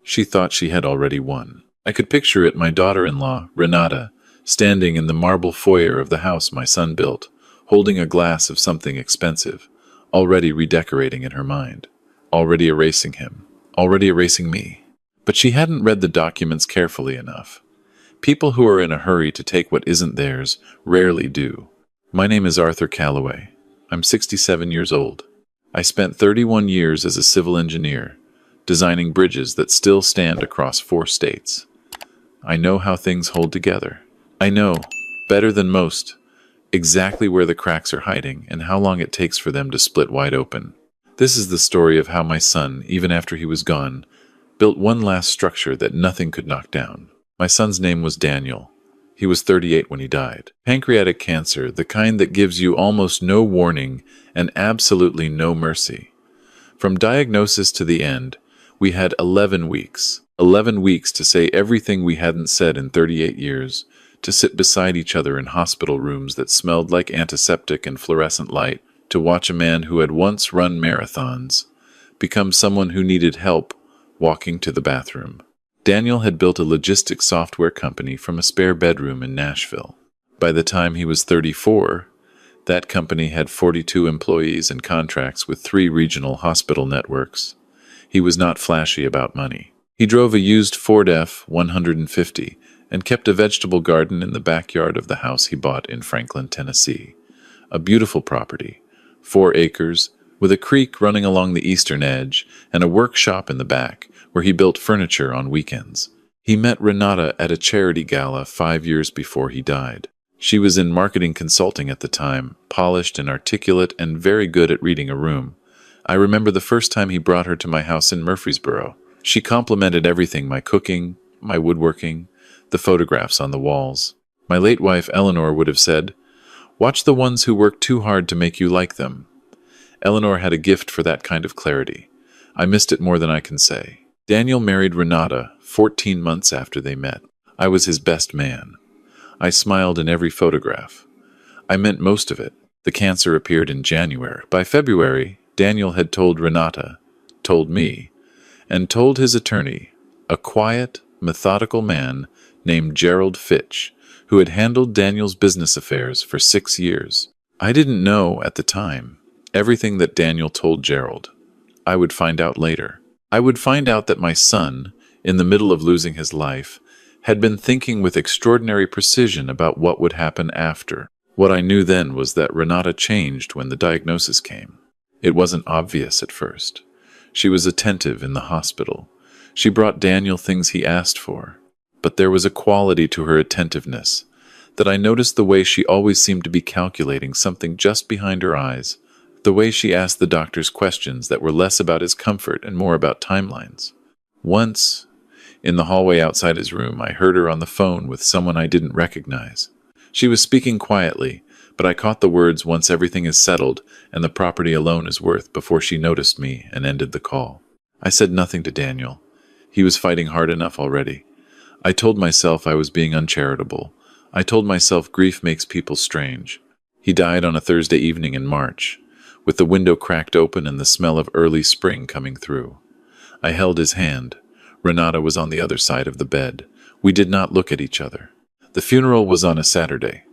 She thought she had already won. I could picture it, my daughter-in-law, Renata, standing in the marble foyer of the house my son built, holding a glass of something expensive, already redecorating in her mind, already erasing him, already erasing me. But she hadn't read the documents carefully enough. People who are in a hurry to take what isn't theirs rarely do. My name is Arthur Calloway. I'm 67 years old. I spent 31 years as a civil engineer, designing bridges that still stand across 4 states. I know how things hold together. I know, better than most, exactly where the cracks are hiding and how long it takes for them to split wide open. This is the story of how my son, even after he was gone, built one last structure that nothing could knock down. My son's name was Daniel. He was 38 when he died. Pancreatic cancer, the kind that gives you almost no warning and absolutely no mercy. From diagnosis to the end, we had 11 weeks. 11 weeks to say everything we hadn't said in 38 years, to sit beside each other in hospital rooms that smelled like antiseptic and fluorescent light, to watch a man who had once run marathons become someone who needed help walking to the bathroom. Daniel had built a logistics software company from a spare bedroom in Nashville. By the time he was 34, that company had 42 employees and contracts with 3 regional hospital networks. He was not flashy about money. He drove a used Ford F-150 and kept a vegetable garden in the backyard of the house he bought in Franklin, Tennessee. A beautiful property, 4 acres, with a creek running along the eastern edge and a workshop in the back where he built furniture on weekends. He met Renata at a charity gala 5 years before he died. She was in marketing consulting at the time, polished and articulate and very good at reading a room. I remember the first time he brought her to my house in Murfreesboro. She complimented everything: my cooking, my woodworking, the photographs on the walls. My late wife Eleanor would have said, "Watch the ones who work too hard to make you like them." Eleanor had a gift for that kind of clarity. I missed it more than I can say. Daniel married Renata 14 months after they met. I was his best man. I smiled in every photograph. I meant most of it. The cancer appeared in January. By February, Daniel had told Renata, told me, and told his attorney, a quiet, methodical man named Gerald Fitch, who had handled Daniel's business affairs for 6 years. I didn't know, at the time, everything that Daniel told Gerald. I would find out later. I would find out that my son, in the middle of losing his life, had been thinking with extraordinary precision about what would happen after. What I knew then was that Renata changed when the diagnosis came. It wasn't obvious at first. She was attentive in the hospital. She brought Daniel things he asked for. But there was a quality to her attentiveness that I noticed: the way she always seemed to be calculating something just behind her eyes, the way she asked the doctors questions that were less about his comfort and more about timelines. Once, in the hallway outside his room, I heard her on the phone with someone I didn't recognize. She was speaking quietly, but I caught the words "once everything is settled and the property alone is worth" before she noticed me and ended the call. I said nothing to Daniel. He was fighting hard enough already. I told myself I was being uncharitable. I told myself grief makes people strange. He died on a Thursday evening in March, with the window cracked open and the smell of early spring coming through. I held his hand. Renata was on the other side of the bed. We did not look at each other. The funeral was on a Saturday.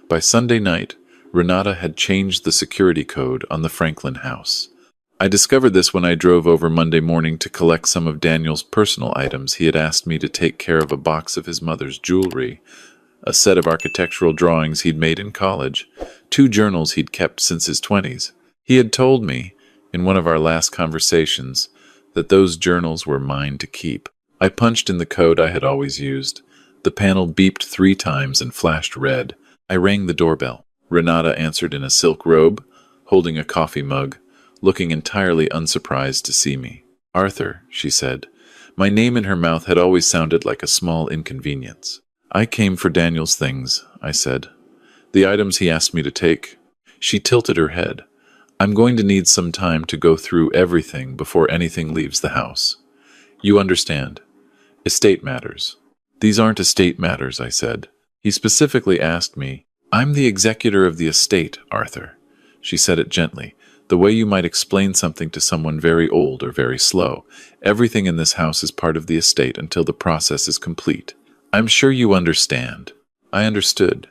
By Sunday night, Renata had changed the security code on the Franklin house. I discovered this when I drove over Monday morning to collect some of Daniel's personal items. He had asked me to take care of a box of his mother's jewelry, a set of architectural drawings he'd made in college, 2 journals he'd kept since his 20s. He had told me, in one of our last conversations, that those journals were mine to keep. I punched in the code I had always used. The panel beeped 3 times and flashed red. I rang the doorbell. Renata answered in a silk robe, holding a coffee mug, looking entirely unsurprised to see me. "Arthur," she said. My name in her mouth had always sounded like a small inconvenience. "I came for Daniel's things," I said. "The items he asked me to take." She tilted her head. "I'm going to need some time to go through everything before anything leaves the house. You understand. Estate matters." "These aren't estate matters," I said. He specifically asked me. "I'm the executor of the estate, Arthur." She said it gently, The way you might explain something to someone very old or very slow. Everything in this house is part of the estate until the process is complete. I'm sure you understand. I understood.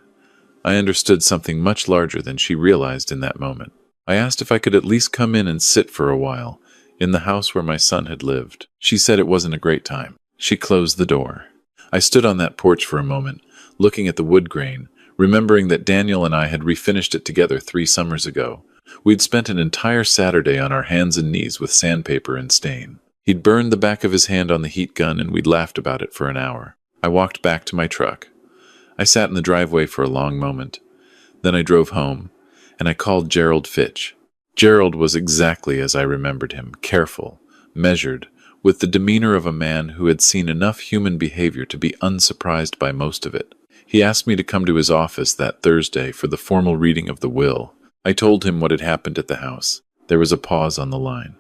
I understood something much larger than she realized in that moment. I asked if I could at least come in and sit for a while, in the house where my son had lived. She said it wasn't a great time. She closed the door. I stood on that porch for a moment, looking at the wood grain, remembering that Daniel and I had refinished it together 3 summers ago. We'd spent an entire Saturday on our hands and knees with sandpaper and stain. He'd burned the back of his hand on the heat gun, and we'd laughed about it for an hour. I walked back to my truck. I sat in the driveway for a long moment. Then I drove home, and I called Gerald Fitch. Gerald was exactly as I remembered him, careful, measured, with the demeanor of a man who had seen enough human behavior to be unsurprised by most of it. He asked me to come to his office that Thursday for the formal reading of the will. I told him what had happened at the house. There was a pause on the line.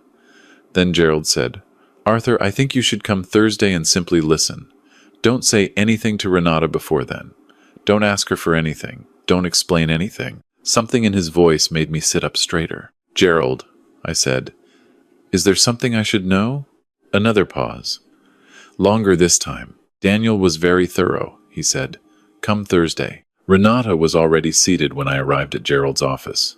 Then Gerald said, "Arthur, I think you should come Thursday and simply listen. Don't say anything to Renata before then. Don't ask her for anything. Don't explain anything." Something in his voice made me sit up straighter. "Gerald," I said, "is there something I should know?" Another pause. Longer this time. "Daniel was very thorough," he said. "Come Thursday." Renata was already seated when I arrived at Gerald's office.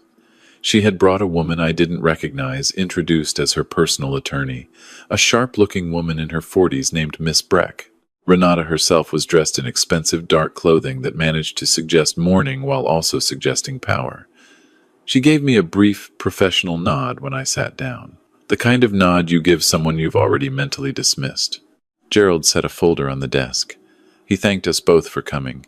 She had brought a woman I didn't recognize, introduced as her personal attorney, a sharp-looking woman in her 40s named Miss Breck. Renata herself was dressed in expensive dark clothing that managed to suggest mourning while also suggesting power. She gave me a brief, professional nod when I sat down. The kind of nod you give someone you've already mentally dismissed. Gerald set a folder on the desk. He thanked us both for coming.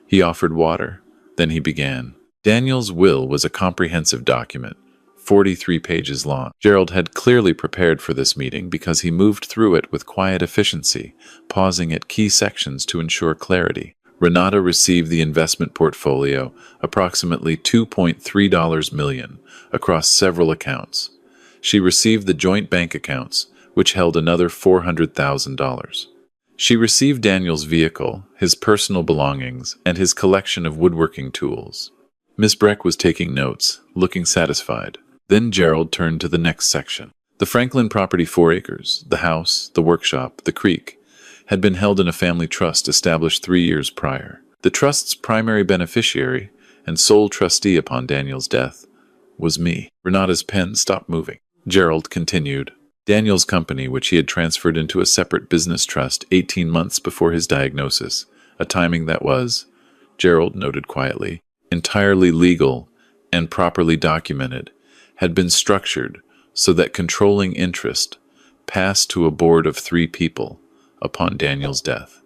He offered water. Then he began. Daniel's will was a comprehensive document, 43 pages long. Gerald had clearly prepared for this meeting because he moved through it with quiet efficiency, pausing at key sections to ensure clarity. Renata received the investment portfolio, approximately $2.3 million, across several accounts. She received the joint bank accounts, which held another $400,000. She received Daniel's vehicle, his personal belongings, and his collection of woodworking tools. Miss Breck was taking notes, looking satisfied. Then Gerald turned to the next section. The Franklin property, 4 acres, the house, the workshop, the creek, had been held in a family trust established 3 years prior. The trust's primary beneficiary and sole trustee upon Daniel's death was me. Renata's pen stopped moving. Gerald continued. Daniel's company, which he had transferred into a separate business trust 18 months before his diagnosis, a timing that was, Gerald noted quietly, entirely legal and properly documented, had been structured so that controlling interest passed to a board of 3 people upon Daniel's death.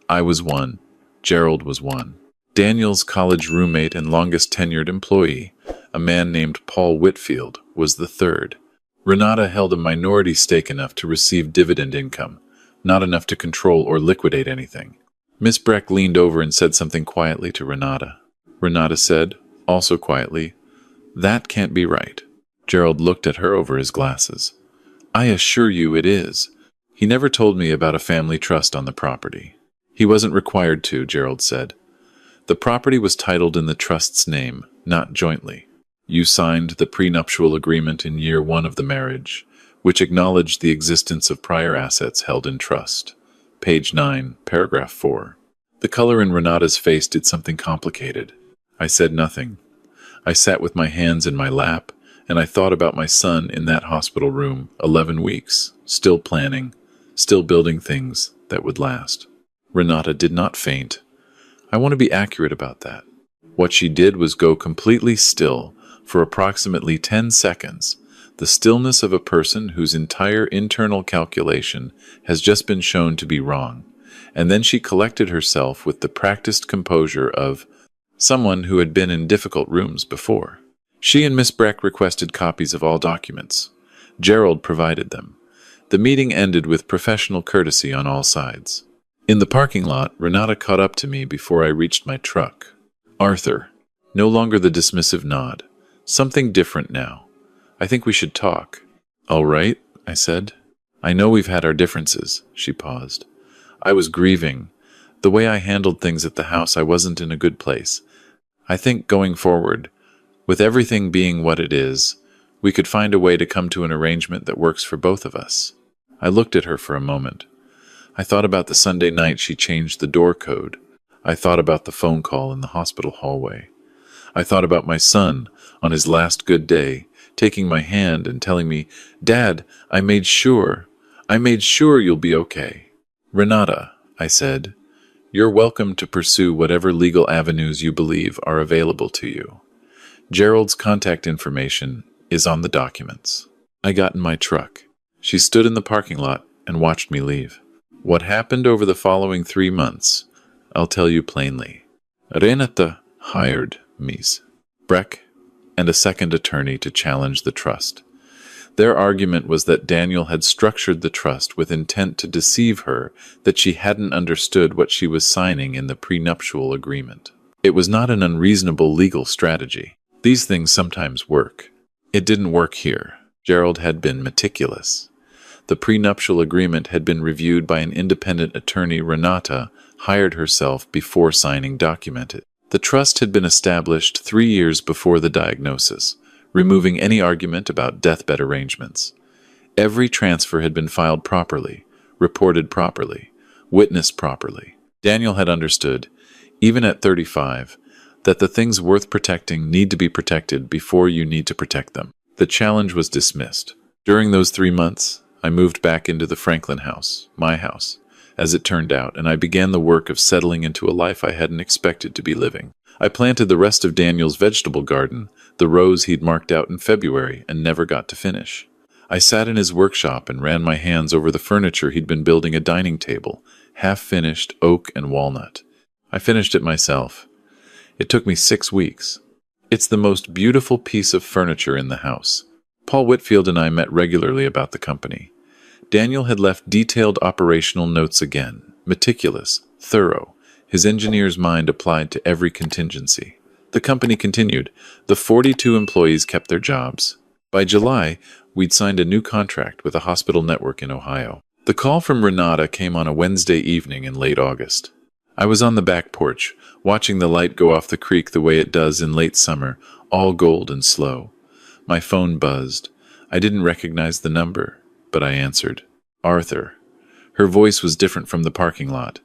I was one. Gerald was one. Daniel's college roommate and longest tenured employee, a man named Paul Whitfield, was the 3rd. Renata held a minority stake enough to receive dividend income, not enough to control or liquidate anything. Miss Breck leaned over and said something quietly to Renata. Renata said, also quietly, "That can't be right." Gerald looked at her over his glasses. "I assure you it is. He never told me about a family trust on the property." "He wasn't required to," Gerald said. "The property was titled in the trust's name, not jointly. You signed the prenuptial agreement in year 1 of the marriage, which acknowledged the existence of prior assets held in trust. Page 9, paragraph 4. The color in Renata's face did something complicated. I said nothing. I sat with my hands in my lap, and I thought about my son in that hospital room, 11 weeks, still planning, still building things that would last. Renata did not faint. I want to be accurate about that. What she did was go completely still for approximately 10 seconds, the stillness of a person whose entire internal calculation has just been shown to be wrong, and then she collected herself with the practiced composure of someone who had been in difficult rooms before. She and Miss Breck requested copies of all documents. Gerald provided them. The meeting ended with professional courtesy on all sides. In the parking lot, Renata caught up to me before I reached my truck. "Arthur," no longer the dismissive nod. "Something different now. I think we should talk." "All right," I said. "I know we've had our differences." She paused. "I was grieving. The way I handled things at the house, I wasn't in a good place. I think going forward, with everything being what it is, We could find a way to come to an arrangement that works for both of us. I looked at her for a moment. I thought about the Sunday night she changed the door code. I thought about the phone call in the hospital hallway. I thought about my son, on his last good day, taking my hand and telling me, "Dad, I made sure you'll be okay." "Renata," I said, "you're welcome to pursue whatever legal avenues you believe are available to you. Gerald's contact information is on the documents." I got in my truck. She stood in the parking lot and watched me leave. What happened over the following 3 months, I'll tell you plainly. Renata hired Ms. Breck and a second attorney to challenge the trust. Their argument was that Daniel had structured the trust with intent to deceive her, that she hadn't understood what she was signing in the prenuptial agreement. It was not an unreasonable legal strategy. These things sometimes work. It didn't work here. Gerald had been meticulous. The prenuptial agreement had been reviewed by an independent attorney. Renata hired herself before signing documented. The trust had been established 3 years before the diagnosis, removing any argument about deathbed arrangements. Every transfer had been filed properly, reported properly, witnessed properly. Daniel had understood, even at 35, that the things worth protecting need to be protected before you need to protect them. The challenge was dismissed. During those 3 months, I moved back into the Franklin house, my house, as it turned out, and I began the work of settling into a life I hadn't expected to be living. I planted the rest of Daniel's vegetable garden, the rows he'd marked out in February and never got to finish. I sat in his workshop and ran my hands over the furniture he'd been building, a dining table, half-finished oak and walnut. I finished it myself. It took me 6 weeks. It's the most beautiful piece of furniture in the house. Paul Whitfield and I met regularly about the company. Daniel had left detailed operational notes again, meticulous, thorough, his engineer's mind applied to every contingency. The company continued. The 42 employees kept their jobs. By July, we'd signed a new contract with a hospital network in Ohio. The call from Renata came on a Wednesday evening in late August. I was on the back porch, watching the light go off the creek the way it does in late summer, all gold and slow. My phone buzzed. I didn't recognize the number, but I answered. Arthur. Her voice was different from the parking lot.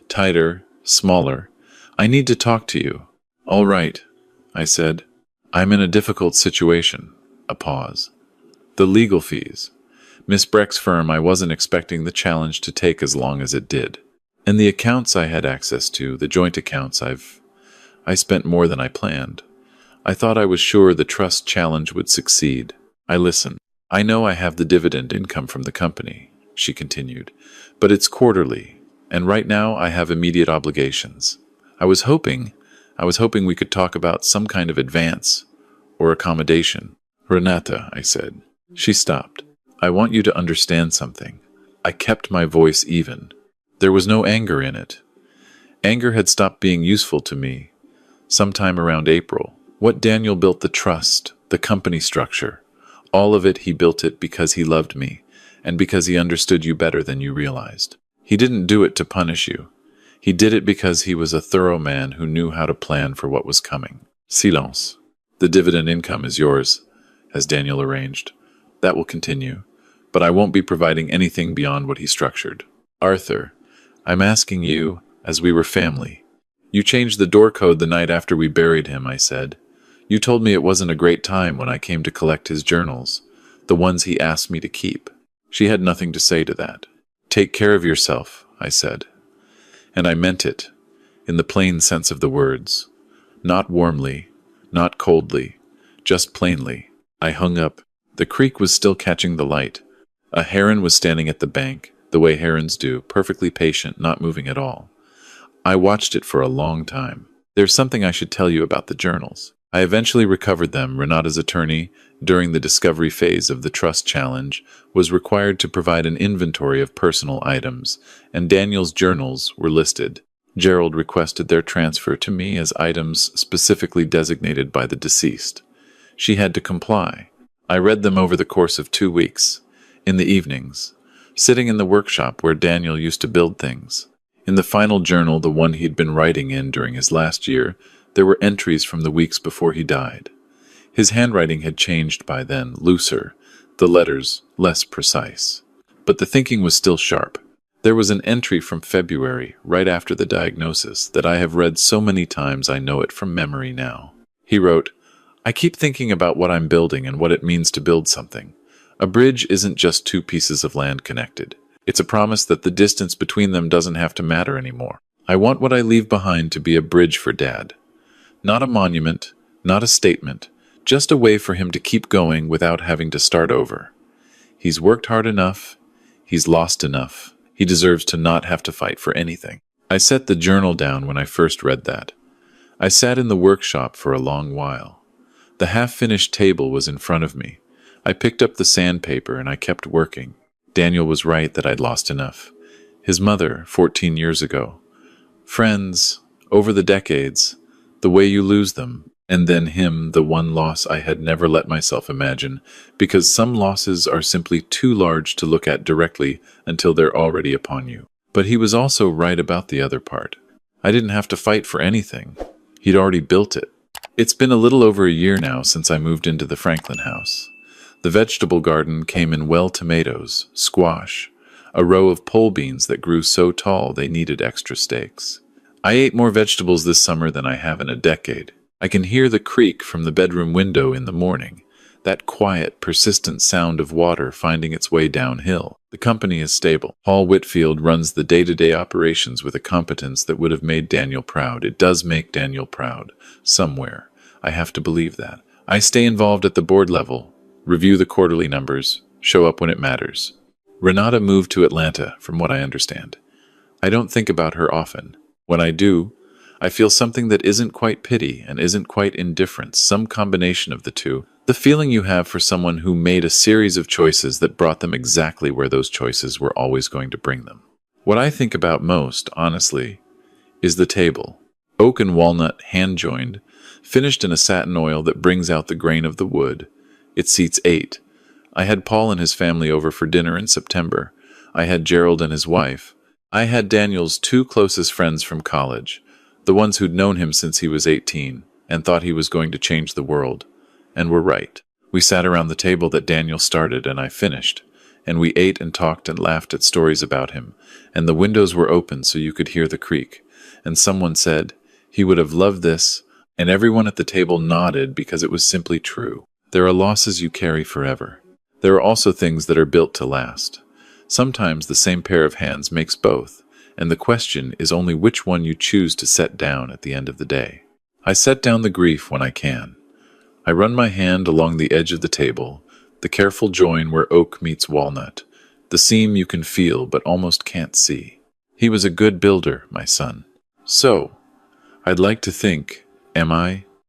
Tighter, smaller. "I need to talk to you." "All right," I said. "I'm in a difficult situation." A pause. "The legal fees. Miss Breck's firm, I wasn't expecting the challenge to take as long as it did. And the accounts I had access to, the joint accounts, I spent more than I planned. I thought I was sure the trust challenge would succeed." I listened. "I know I have the dividend income from the company," she continued, "but it's quarterly, and right now I have immediate obligations. I was hoping we could talk about some kind of advance or accommodation." "Renata," I said. She stopped. "I want you to understand something." I kept my voice even. There was no anger in it. Anger had stopped being useful to me sometime around April. What Daniel built, the trust, the company structure, all of it, he built it because he loved me and because he understood you better than you realized. He didn't do it to punish you. He did it because he was a thorough man who knew how to plan for what was coming. Silence. The dividend income is yours, as Daniel arranged. That will continue, but I won't be providing anything beyond what he structured. Arthur, I'm asking you, as we were family. You changed the door code the night after we buried him, I said. You told me it wasn't a great time when I came to collect his journals, the ones he asked me to keep. She had nothing to say to that. Take care of yourself, I said. And I meant it, in the plain sense of the words. Not warmly, not coldly, just plainly. I hung up. The creek was still catching the light. A heron was standing at the bank, the way herons do, perfectly patient, not moving at all. I watched it for a long time. There's something I should tell you about the journals. I eventually recovered them. Renata's attorney, during the discovery phase of the trust challenge, was required to provide an inventory of personal items, and Daniel's journals were listed. Gerald requested their transfer to me as items specifically designated by the deceased. She had to comply. I read them over the course of 2 weeks, in the evenings, sitting in the workshop where Daniel used to build things. In the final journal, the one he'd been writing in during his last year, there were entries from the weeks before he died. His handwriting had changed by then, looser, the letters less precise. But the thinking was still sharp. There was an entry from February, right after the diagnosis, that I have read so many times I know it from memory now. He wrote, "I keep thinking about what I'm building and what it means to build something. A bridge isn't just two pieces of land connected. It's a promise that the distance between them doesn't have to matter anymore. I want what I leave behind to be a bridge for Dad. Not a monument, not a statement, just a way for him to keep going without having to start over. He's worked hard enough. He's lost enough. He deserves to not have to fight for anything." I set the journal down when I first read that. I sat in the workshop for a long while. The half-finished table was in front of me. I picked up the sandpaper and I kept working. Daniel was right that I'd lost enough. His mother, 14 years ago. Friends, over the decades, the way you lose them. And then him, the one loss I had never let myself imagine, because some losses are simply too large to look at directly until they're already upon you. But he was also right about the other part. I didn't have to fight for anything. He'd already built it. It's been a little over a year now since I moved into the Franklin house. The vegetable garden came in well tomatoes, squash, a row of pole beans that grew so tall they needed extra stakes. I ate more vegetables this summer than I have in a decade. I can hear the creak from the bedroom window in the morning, that quiet, persistent sound of water finding its way downhill. The company is stable. Paul Whitfield runs the day-to-day operations with a competence that would have made Daniel proud. It does make Daniel proud. Somewhere. I have to believe that. I stay involved at the board level, review the quarterly numbers, show up when it matters. Renata moved to Atlanta, from what I understand. I don't think about her often. When I do, I feel something that isn't quite pity and isn't quite indifference, some combination of the two. The feeling you have for someone who made a series of choices that brought them exactly where those choices were always going to bring them. What I think about most, honestly, is the table. Oak and walnut hand-joined, finished in a satin oil that brings out the grain of the wood. It seats 8. I had Paul and his family over for dinner in September. I had Gerald and his wife. I had Daniel's 2 closest friends from college. The ones who'd known him since he was 18 and thought he was going to change the world. And were right. We sat around the table that Daniel started and I finished, and we ate and talked and laughed at stories about him, and the windows were open so you could hear the creak. And someone said, "He would have loved this," and everyone at the table nodded because it was simply true. There are losses you carry forever. There are also things that are built to last. Sometimes the same pair of hands makes both. And the question is only which one you choose to set down at the end of the day. I set down the grief when I can. I run my hand along the edge of the table, the careful join where oak meets walnut, the seam you can feel but almost can't see. He was a good builder, my son. So, I'd like to think, am I?